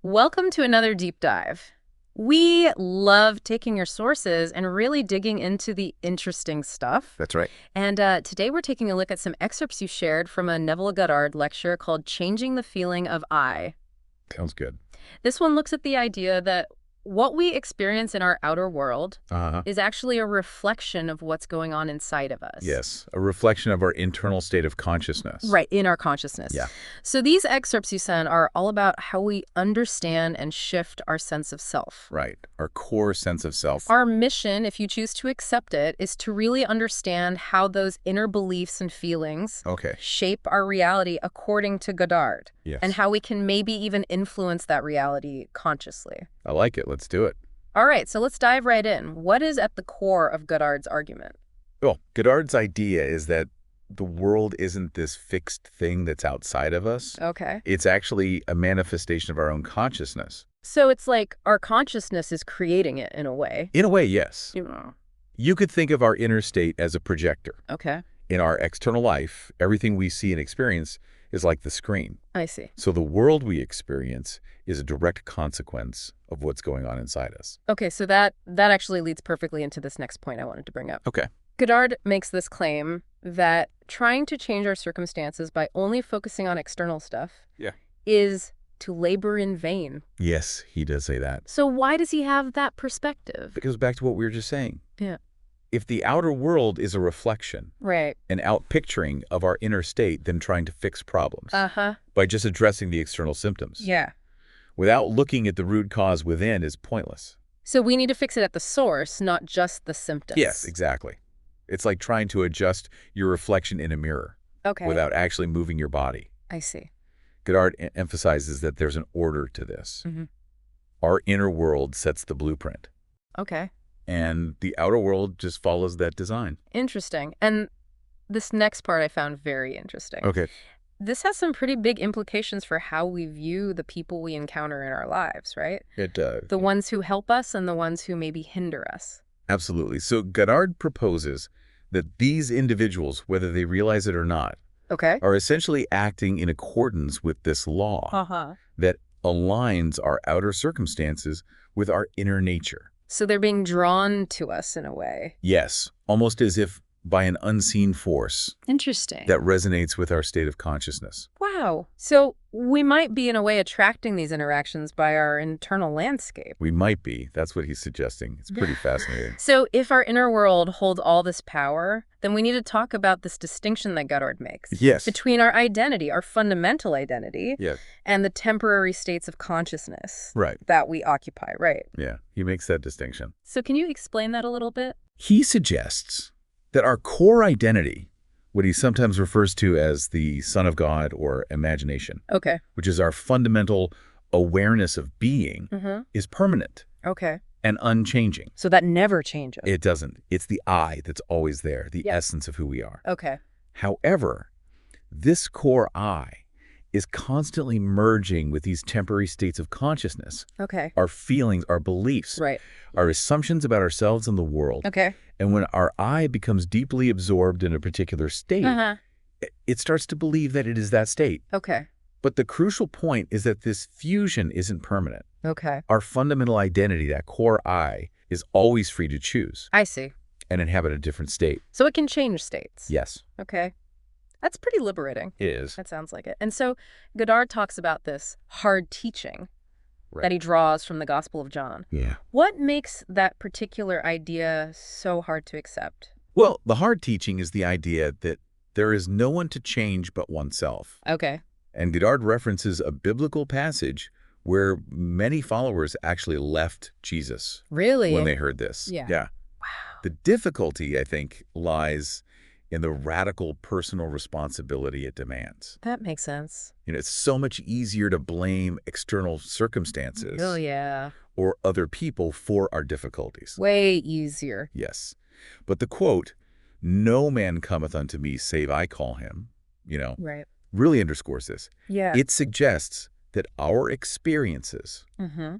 Welcome to another deep dive. We love taking your sources and really digging into the interesting stuff. That's right. And today we're taking a look at some excerpts you shared from a Neville Goddard lecture called Changing the Feeling of I. Sounds good. This one looks at the idea that what we experience in our outer world Uh-huh. is actually a reflection of what's going on inside of us. Yes, a reflection of our internal state of consciousness. Right, in our consciousness. Yeah. So these excerpts you sent are all about how we understand and shift our sense of self. Right. Our core sense of self. Our mission, if you choose to accept it, is to really understand how those inner beliefs and feelings Okay. shape our reality according to Goddard, Yes. and how we can maybe even influence that reality consciously. I like it. Let's do it. All right, so let's dive right in. What is at the core of Goddard's argument? Well, Goddard's idea is that the world isn't this fixed thing that's outside of us. Okay. It's actually a manifestation of our own consciousness. So it's like our consciousness is creating it in a way. In a way, yes. Yeah. You could think of our inner state as a projector. Okay, In our external life, everything we see and experience is like the screen. I see. So the world we experience is a direct consequence of what's going on inside us. Okay, so that actually leads perfectly into this next point I wanted to bring up. Okay. Goddard makes this claim that trying to change our circumstances by only focusing on external stuff Yeah. is to labor in vain. Yes, he does say that. So why does he have that perspective? It goes back to what we were just saying. Yeah. If the outer world is a reflection, Right. an outpicturing of our inner state, then trying to fix problems Uh-huh. by just addressing the external symptoms, Yeah. without looking at the root cause within, is pointless. So we need to fix it at the source, not just the symptoms. Yes, exactly. It's like trying to adjust your reflection in a mirror Okay. without actually moving your body. I see. Goddard emphasizes that there's an order to this. Mhm. Our inner world sets the blueprint, Okay. and the outer world just follows that design. Interesting. And this next part I found very interesting. Okay. This has some pretty big implications for how we view the people we encounter in our lives, right? The ones who help us and the ones who maybe hinder us. Absolutely. So Goddard proposes that these individuals, whether they realize it or not, Okay. are essentially acting in accordance with this law Uh-huh. that aligns our outer circumstances with our inner nature. So they're being drawn to us in a way. Yes, almost as if by an unseen force Interesting. that resonates with our state of consciousness. Wow. So we might be in a way attracting these interactions by our internal landscape. We might be. That's what he's suggesting. It's pretty fascinating. So if our inner world holds all this power, then we need to talk about this distinction that Goddard makes Yes. between our identity, our fundamental identity, Yes. and the temporary states of consciousness Right. that we occupy, right? Yeah. He makes that distinction. So can you explain that a little bit? He suggests that our core identity, what he sometimes refers to as the Son of God or imagination, Okay. which is our fundamental awareness of being, Mm-hmm. is permanent Okay. and unchanging. So that never changes. It doesn't. It's the I that's always there, the Yes. essence of who we are. Okay. However, this core I is constantly merging with these temporary states of consciousness, Okay. our feelings, our beliefs, Right. our assumptions about ourselves and the world. Okay. And when our I becomes deeply absorbed in a particular state, Uh-huh. it starts to believe that it is that state. Okay. But the crucial point is that this fusion isn't permanent. Okay. Our fundamental identity, that core I, is always free to choose I see. and inhabit a different state. So it can change states. Yes, Okay. That's pretty liberating. it is. That sounds like it. And so Goddard talks about this hard teaching Right. that he draws from the Gospel of John. Yeah. What makes that particular idea so hard to accept? Well, the hard teaching is the idea that there is no one to change but oneself. Okay. And Goddard references a biblical passage where many followers actually left Jesus Really? when they heard this. Yeah. Wow. The difficulty, I think, lies in the radical personal responsibility it demands. That makes sense. You know, it's so much easier to blame external circumstances Oh, yeah. or other people for our difficulties. Way easier. Yes. But the quote, "No man cometh unto me save I call him," Right. really underscores this. Yeah. It suggests that our experiences, Mm-hmm.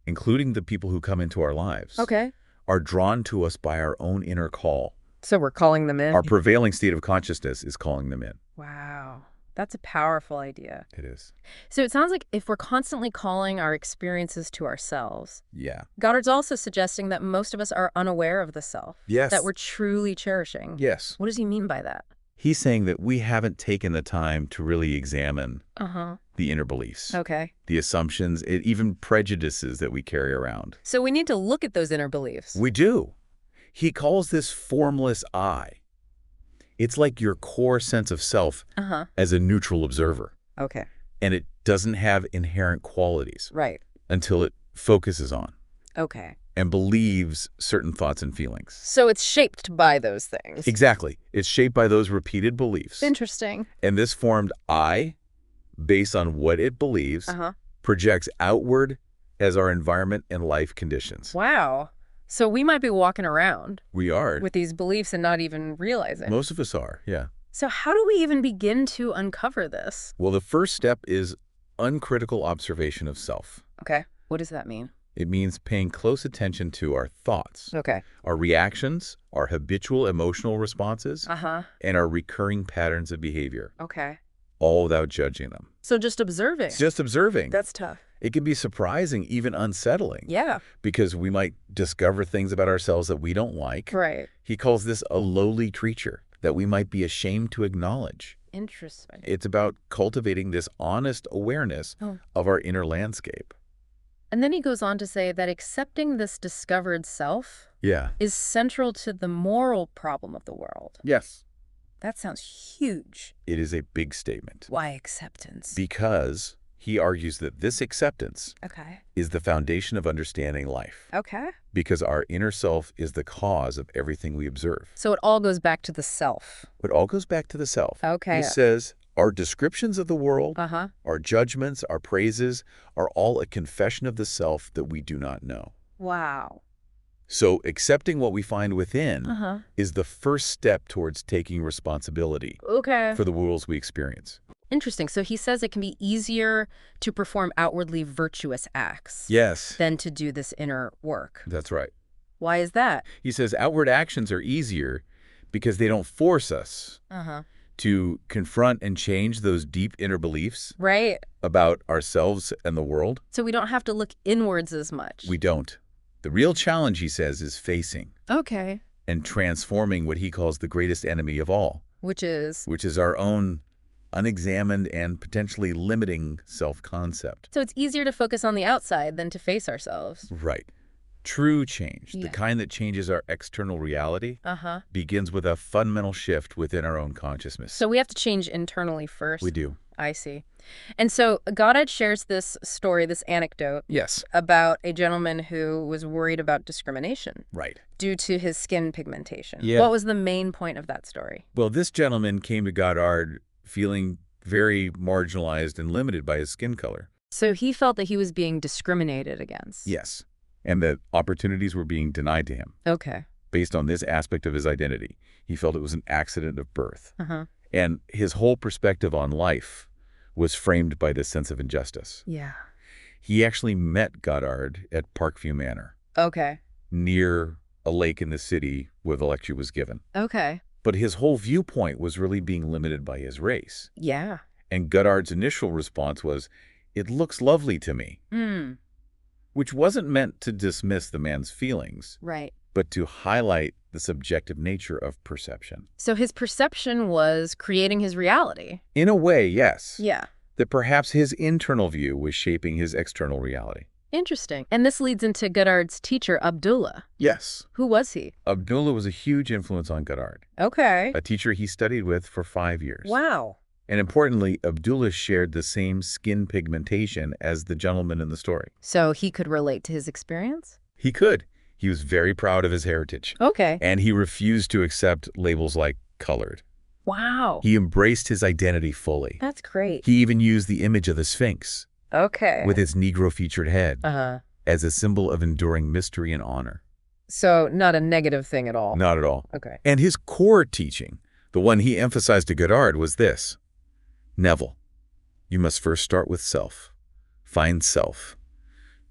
including the people who come into our lives, Okay. are drawn to us by our own inner call. So we're calling them in? Our prevailing state of consciousness is calling them in. Wow. That's a powerful idea. It is. So it sounds like if we're constantly calling our experiences to ourselves, Yeah. Goddard's also suggesting that most of us are unaware of the self. Yes. That we're truly cherishing. Yes. What does he mean by that? He's saying that we haven't taken the time to really examine the inner beliefs, Okay. the assumptions, even prejudices that we carry around. So we need to look at those inner beliefs. We do. He calls this formless I. It's like your core sense of self as a neutral observer. Okay. And it doesn't have inherent qualities. Right. Until it focuses on. Okay. And believes certain thoughts and feelings. So it's shaped by those things. Exactly. It's shaped by those repeated beliefs. Interesting. And this formed I, based on what it believes, projects outward as our environment and life conditions. Wow. So we might be walking around. We are. With these beliefs and not even realizing. Most of us are, yeah. So how do we even begin to uncover this? Well, the first step is uncritical observation of self. Okay. What does that mean? It means paying close attention to our thoughts, our reactions, our habitual emotional responses, and our recurring patterns of behavior. Okay. All without judging them. So just observing. It's just observing. That's tough. It can be surprising, even unsettling. Yeah. Because we might discover things about ourselves that we don't like. Right. He calls this a lowly creature that we might be ashamed to acknowledge. Interesting. It's about cultivating this honest awareness of our inner landscape. And then he goes on to say that accepting this discovered self is central to the moral problem of the world. Yes. That sounds huge. It is a big statement. Why acceptance? Because he argues that this acceptance is the foundation of understanding life. Okay. Because our inner self is the cause of everything we observe. So it all goes back to the self. It all goes back to the self. Okay. He says our descriptions of the world, our judgments, our praises are all a confession of the self that we do not know. Wow. So accepting what we find within is the first step towards taking responsibility for the worlds we experience. Interesting. So he says it can be easier to perform outwardly virtuous acts than to do this inner work. That's right. Why is that? He says outward actions are easier because they don't force us to confront and change those deep inner beliefs about ourselves and the world. So we don't have to look inwards as much. We don't. The real challenge, he says, is facing and transforming what he calls the greatest enemy of all. Which is our own unexamined and potentially limiting self-concept. So it's easier to focus on the outside than to face ourselves. Right. True change, the kind that changes our external reality, begins with a fundamental shift within our own consciousness. So we have to change internally first. We do. I see. And so Goddard shares this story, this anecdote, about a gentleman who was worried about discrimination due to his skin pigmentation. What was the main point of that story? Well, this gentleman came to Goddard feeling very marginalized and limited by his skin color. So he felt that he was being discriminated against. Yes. And that opportunities were being denied to him. Okay. Based on this aspect of his identity. He felt it was an accident of birth. And his whole perspective on life was framed by this sense of injustice. Yeah. He actually met Goddard at Parkview Manor. Okay. Near a lake in the city where the lecture was given. Okay. But his whole viewpoint was really being limited by his race. Yeah. And Goddard's initial response was, "It looks lovely to me." Which wasn't meant to dismiss the man's feelings. Right. But to highlight the subjective nature of perception. So his perception was creating his reality. In a way, yes. Yeah. That perhaps his internal view was shaping his external reality. Interesting. And this leads into Goddard's teacher, Abdullah. Yes. Who was he? Abdullah was a huge influence on Goddard. Okay. A teacher he studied with for 5 years. Wow. And importantly, Abdullah shared the same skin pigmentation as the gentleman in the story. So he could relate to his experience? He could. He was very proud of his heritage. Okay. And he refused to accept labels like colored. Wow. He embraced his identity fully. That's great. He even used the image of the Sphinx. Okay. With its Negro-featured head. As a symbol of enduring mystery and honor. So not a negative thing at all? Not at all. Okay. And his core teaching, the one he emphasized to Goddard, was this. Neville, you must first start with self. Find self.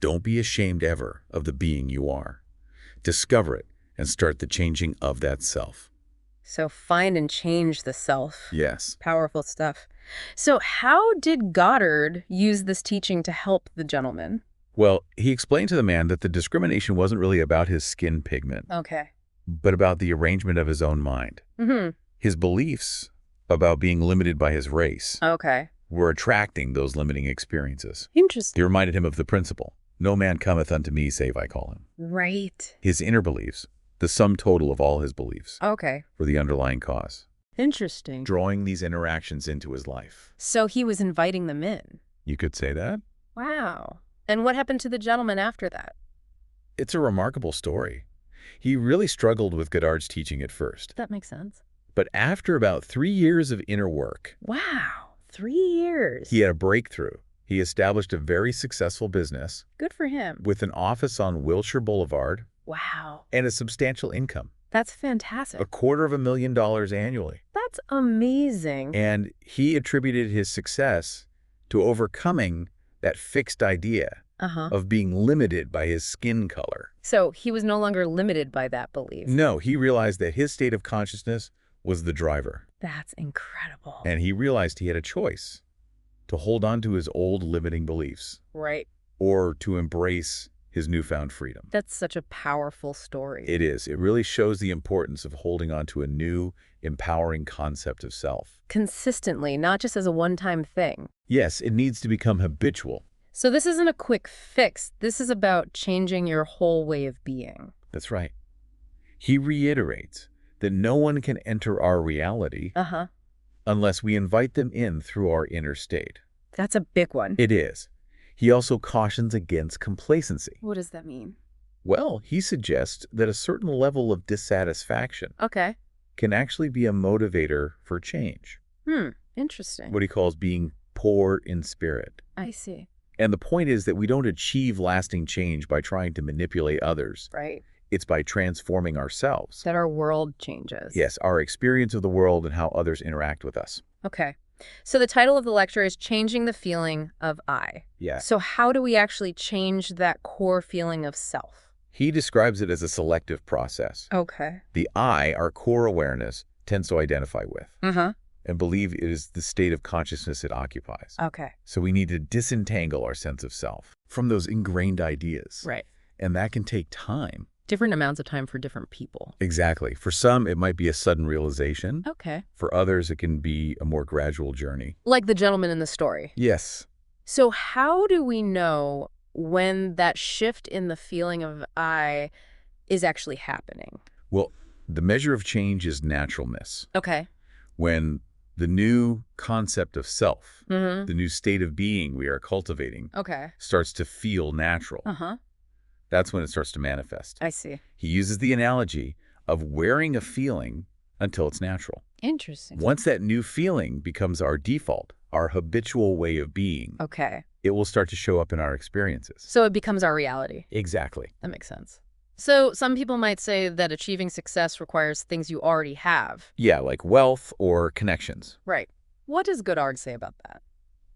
Don't be ashamed ever of the being you are. Discover it and start the changing of that self. So find and change the self. Yes. Powerful stuff. So how did Goddard use this teaching to help the gentleman? Well, he explained to the man that the discrimination wasn't really about his skin pigment, Okay. but about the arrangement of his own mind. His beliefs about being limited by his race were attracting those limiting experiences. Interesting. They reminded him of the principle, no man cometh unto me save I call him. Right. His inner beliefs, the sum total of all his beliefs, were the underlying cause. Interesting. Drawing these interactions into his life. So he was inviting them in. You could say that. Wow. And what happened to the gentleman after that? It's a remarkable story. He really struggled with Goddard's teaching at first. That makes sense. But after about 3 years of inner work, wow, 3 years. He had a breakthrough. He established a very successful business. Good for him. With an office on Wilshire Boulevard. Wow. And a substantial income. That's fantastic. $250,000 annually. That's amazing. And he attributed his success to overcoming that fixed idea of being limited by his skin color. So he was no longer limited by that belief. No, he realized that his state of consciousness was the driver. That's incredible. And he realized he had a choice to hold on to his old limiting beliefs. Right. Or to embrace his newfound freedom. That's such a powerful story. It is. It really shows the importance of holding on to a new, empowering concept of self. Consistently, not just as a one-time thing. Yes, it needs to become habitual. So this isn't a quick fix. This is about changing your whole way of being. That's right. He reiterates that no one can enter our reality unless we invite them in through our inner state. That's a big one. It is. He also cautions against complacency. What does that mean? Well, he suggests that a certain level of dissatisfaction can actually be a motivator for change. Interesting. What he calls being poor in spirit. I see. And the point is that we don't achieve lasting change by trying to manipulate others. Right. It's by transforming ourselves. That our world changes. Yes, our experience of the world and how others interact with us. Okay. So the title of the lecture is Changing the Feeling of I. Yeah. So how do we actually change that core feeling of self? He describes it as a selective process. Okay. The I, our core awareness, tends to identify with. And believe it is the state of consciousness it occupies. Okay. So we need to disentangle our sense of self from those ingrained ideas. Right. And that can take time. Different amounts of time for different people. Exactly. For some, it might be a sudden realization. Okay. For others, it can be a more gradual journey. Like the gentleman in the story. Yes. So how do we know when that shift in the feeling of I is actually happening? Well, the measure of change is naturalness. Okay. When the new concept of self, the new state of being we are cultivating, starts to feel natural. That's when it starts to manifest. I see. He uses the analogy of wearing a feeling until it's natural. Interesting. Once that new feeling becomes our default, our habitual way of being, it will start to show up in our experiences. So it becomes our reality. Exactly. That makes sense. So some people might say that achieving success requires things you already have. Yeah, like wealth or connections. Right. What does Goddard say about that?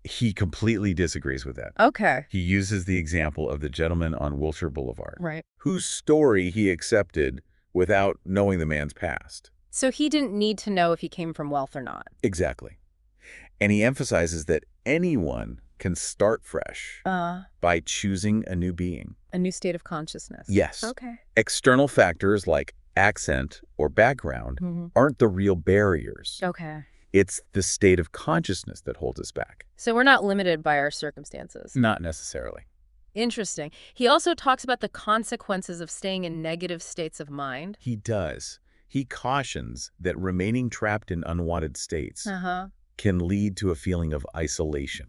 He completely disagrees with that. Okay. He uses the example of the gentleman on Wilshire Boulevard. Right. Whose story he accepted without knowing the man's past. So he didn't need to know if he came from wealth or not. Exactly. And he emphasizes that anyone can start fresh by choosing a new being. A new state of consciousness. Yes. Okay. External factors like accent or background aren't the real barriers. Okay. It's the state of consciousness that holds us back. So we're not limited by our circumstances. Not necessarily. Interesting. He also talks about the consequences of staying in negative states of mind. He does. He cautions that remaining trapped in unwanted states can lead to a feeling of isolation.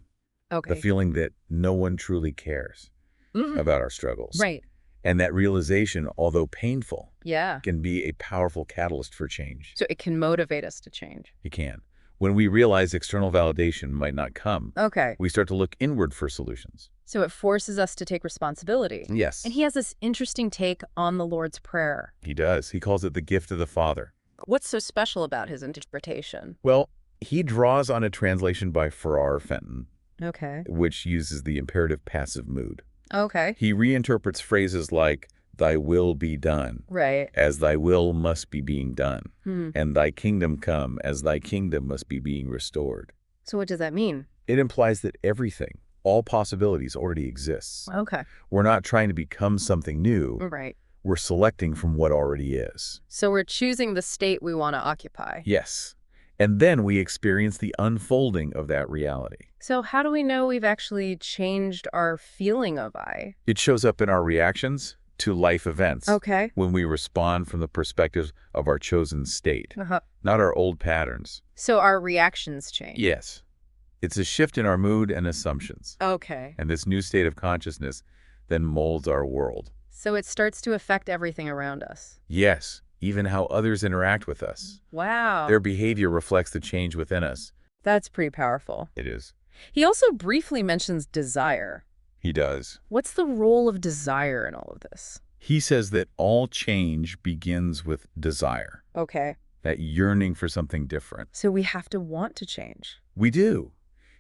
Okay. The feeling that no one truly cares about our struggles. Right. And that realization, although painful, Yeah. can be a powerful catalyst for change. So it can motivate us to change. It can. When we realize external validation might not come, Okay. we start to look inward for solutions. So it forces us to take responsibility. Yes. And he has this interesting take on the Lord's Prayer. He does. He calls it the gift of the Father. What's so special about his interpretation? Well, he draws on a translation by Farrar Fenton, Okay. which uses the imperative passive mood. Okay. He reinterprets phrases like, thy will be done, Right. as thy will must be being done, and thy kingdom come, as thy kingdom must be being restored. So what does that mean? It implies that everything, all possibilities, already exists. Okay. We're not trying to become something new. Right. We're selecting from what already is. So we're choosing the state we want to occupy. Yes. And then we experience the unfolding of that reality. So how do we know we've actually changed our feeling of I? It shows up in our reactions to life events. Okay. When we respond from the perspective of our chosen state, not our old patterns. So our reactions change? Yes. It's a shift in our mood and assumptions. Okay. And this new state of consciousness then molds our world. So it starts to affect everything around us? Yes. Even how others interact with us. Wow. Their behavior reflects the change within us. That's pretty powerful. It is. He also briefly mentions desire. He does. What's the role of desire in all of this? He says that all change begins with desire. Okay. That yearning for something different. So we have to want to change. We do.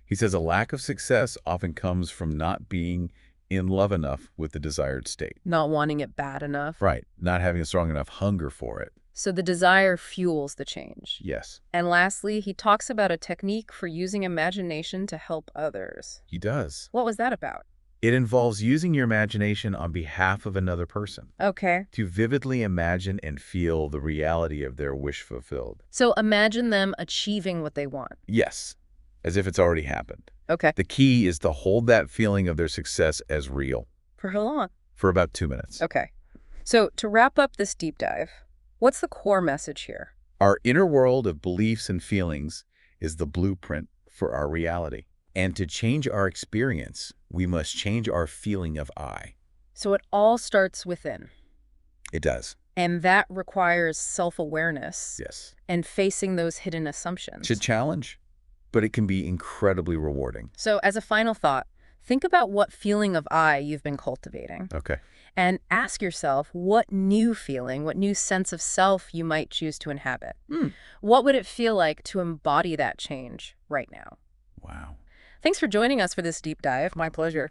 He says a lack of success often comes from not being in love enough with the desired state. Not wanting it bad enough. Right. Not having a strong enough hunger for it. So the desire fuels the change. Yes. And lastly, he talks about a technique for using imagination to help others. He does. What was that about? It involves using your imagination on behalf of another person. Okay. To vividly imagine and feel the reality of their wish fulfilled. So imagine them achieving what they want. Yes. As if it's already happened. Okay. The key is to hold that feeling of their success as real. For how long? For about 2 minutes. Okay. So to wrap up this deep dive, what's the core message here? Our inner world of beliefs and feelings is the blueprint for our reality. And to change our experience, we must change our feeling of I. So it all starts within. It does. And that requires self-awareness. Yes. And facing those hidden assumptions. It's a challenge, but it can be incredibly rewarding. So as a final thought, think about what feeling of I you've been cultivating. Okay. And ask yourself what new feeling, what new sense of self you might choose to inhabit. What would it feel like to embody that change right now? Wow. Thanks for joining us for this deep dive. My pleasure.